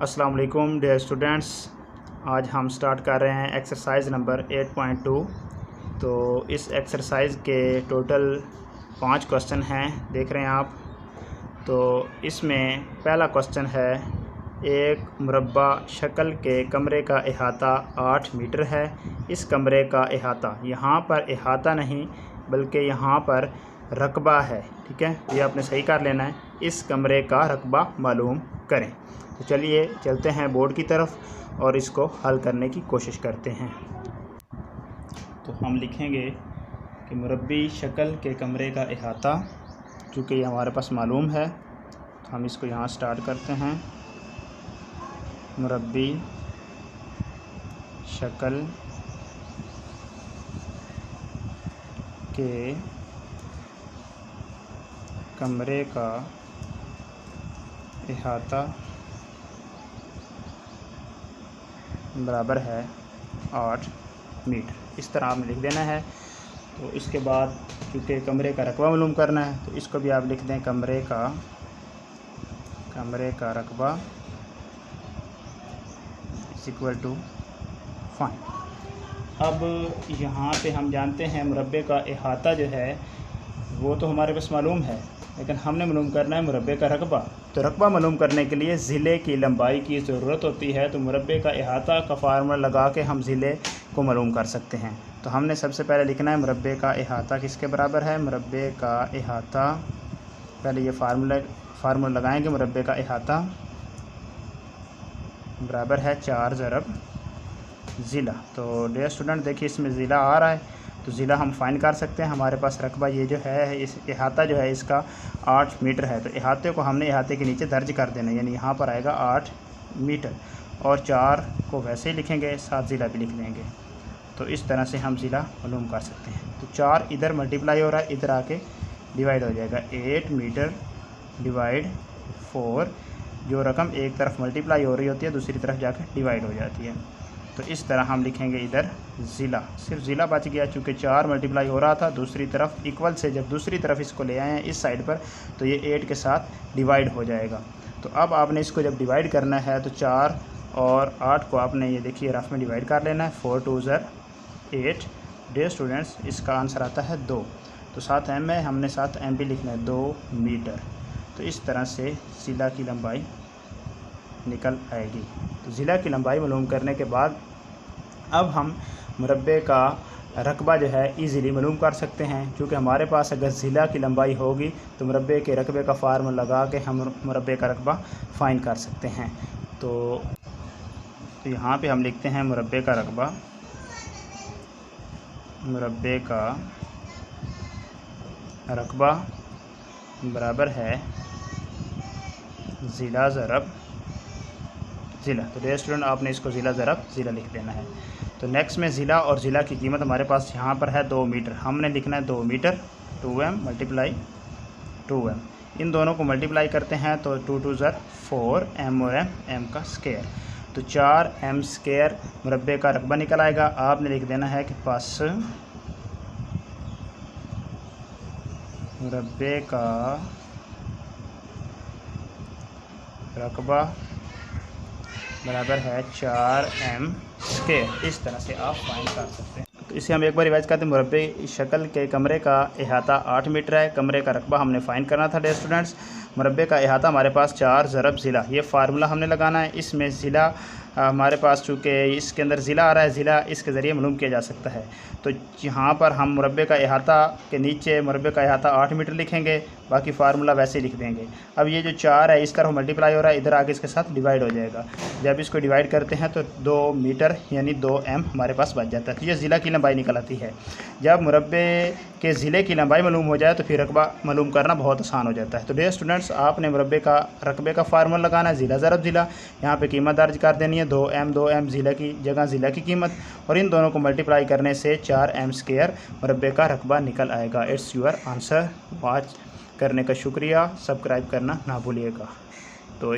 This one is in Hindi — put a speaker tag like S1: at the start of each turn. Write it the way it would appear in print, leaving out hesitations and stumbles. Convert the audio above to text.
S1: अस्सलाम वालेकुम डियर स्टूडेंट्स। आज हम स्टार्ट कर रहे हैं एक्सरसाइज नंबर 8.2। तो इस एक्सरसाइज के टोटल 5 क्वेश्चन हैं, देख रहे हैं आप। तो इसमें पहला क्वेश्चन है, एक मुरब्बा शक्ल के कमरे का अहाता 8 मीटर है। इस कमरे का अहाता, यहाँ पर अहाता नहीं बल्कि यहाँ पर रकबा है, ठीक है, ये आपने सही कर लेना है। इस कमरे का रकबा मालूम करें। तो चलिए चलते हैं बोर्ड की तरफ और इसको हल करने की कोशिश करते हैं। तो हम लिखेंगे कि मुरब्बी शक्ल के कमरे का अहाता, चूँकि ये हमारे पास मालूम है तो हम इसको यहाँ स्टार्ट करते हैं। मुरब्बी शक्ल के कमरे का अहाता बराबर है 8 मीटर। इस तरह आपने लिख देना है। तो इसके बाद क्योंकि कमरे का रकबा मालूम करना है तो इसको भी आप लिख दें, कमरे का रकबा इक्वल टू 5। अब यहाँ पे हम जानते हैं मुरब्बे का अहाता जो है वो तो हमारे पास मालूम है, लेकिन हमने मालूम करना है मुरब्बे का रकबा। तो रकबा मालूम करने के लिए ज़िले की लंबाई की ज़रूरत होती है। तो मुरब्बे का अहाता का फार्मूला लगा के हम ज़िले को मालूम कर सकते हैं। तो हमने सबसे पहले लिखना है मुरब्बे का अहाता किसके बराबर है। मुरब्बे का अहाता, पहले ये फार्मूला लगाएंगे। मुरब्बे का अहाता बराबर है 4 ज़रब ज़िला। तो डियर स्टूडेंट देखिए इसमें ज़िला आ रहा है, तो ज़िला हम फाइंड कर सकते हैं। हमारे पास रकबा ये जो है, इस अहाता जो है इसका 8 मीटर है। तो अहाते को हमने अहाते के नीचे दर्ज कर देना, यानी यहाँ पर आएगा 8 मीटर, और 4 को वैसे ही लिखेंगे, 7 ज़िला भी लिख लेंगे। तो इस तरह से हम ज़िला मालूम कर सकते हैं। तो 4 इधर मल्टीप्लाई हो रहा है, इधर आके डिवाइड हो जाएगा। 8 मीटर डिवाइड 4, जो रकम एक तरफ मल्टीप्लाई हो रही होती है दूसरी तरफ जाकर डिवाइड हो जाती है। तो इस तरह हम लिखेंगे इधर ज़िला, सिर्फ ज़िला बच गया, चूँकि 4 मल्टीप्लाई हो रहा था दूसरी तरफ इक्वल से, जब दूसरी तरफ इसको ले आए हैं इस साइड पर तो ये 8 के साथ डिवाइड हो जाएगा। तो अब आपने इसको जब डिवाइड करना है तो 4 और 8 को आपने ये देखिए रफ में डिवाइड कर लेना है। 4 2 ज़र 8। डियर स्टूडेंट्स इसका आंसर आता है 2। तो साथ एम है, हमने साथ एम भी लिखना है, 2 मीटर। तो इस तरह से ज़िला की लंबाई निकल आएगी। तो ज़िला की लंबाई मालूम करने के बाद अब हम मुरब्बे का रकबा जो है ईज़िली मालूम कर सकते हैं। क्योंकि हमारे पास अगर ज़िला की लंबाई होगी तो मुरब्बे के रकबे का फार्मूला लगा के हम मुरब्बे का रकबा फाइंड कर सकते हैं। तो यहाँ पे हम लिखते हैं मुरब्बे का रकबा, मुरब्बे का रकबा बराबर है ज़िला ज़रब ज़िला। तो डियर स्टूडेंट आपने इसको ज़िला ज़रब ज़िला लिख देना है। तो नेक्स्ट में ज़िला और ज़िला की कीमत हमारे पास यहाँ पर है 2 मीटर। हमने लिखना है 2 मीटर, 2m मल्टीप्लाई 2m। इन दोनों को मल्टीप्लाई करते हैं तो 2 2 ज़र 4, m और m का स्क्वायर। तो 4m स्क्वायर मुरब्बे का रकबा निकल आएगा। आपने लिख देना है कि पास मुरब्बे का रकबा बराबर है 4m स्क्वायर। इस तरह से आप फाइंड कर सकते हैं। तो इसे हम एक बार रिवाइज करते हैं। मुरब्बे शक्ल के कमरे का अहाता 8 मीटर है। कमरे का रकबा हमने फाइंड करना था डियर स्टूडेंट्स। मुरब्बे का अहाता हमारे पास 4 ज़रब ज़िला, ये फार्मूला हमने लगाना है। इसमें ज़िला हमारे पास चूँकि इसके अंदर ज़िला आ रहा है, ज़िला इसके ज़रिए मालूम किया जा सकता है। तो यहाँ पर हम मुरब्बे का अहाता के नीचे मुरब्बे का अहाता 8 मीटर लिखेंगे, बाकी फार्मूला वैसे ही लिख देंगे। अब ये जो 4 है इस तरफ मल्टीप्लाई हो रहा है, इधर आके इसके साथ डिवाइड हो जाएगा। जब इसको डिवाइड करते हैं तो 2 मीटर यानी 2m हमारे पास बच जाता है। तो ये ज़िला की लंबाई निकल आती है। जब मुरब्बे के ज़िले की लंबाई मालूम हो जाए तो फिर रकबा मालूम करना बहुत आसान हो जाता है। तो डियर स्टूडेंट्स आपने मुरब्बे का रकबे का फार्मूला लगाना है, ज़िला ज़रब ज़िला। यहाँ पे कीमत दर्ज कर देनी है, 2m ज़िला की जगह ज़िला की कीमत, और इन दोनों को मल्टीप्लाई करने से 4m स्क्वायर मुरब्बे का रकबा निकल आएगा। It's your answer. वॉच करने का शुक्रिया, सब्सक्राइब करना ना भूलिएगा। तो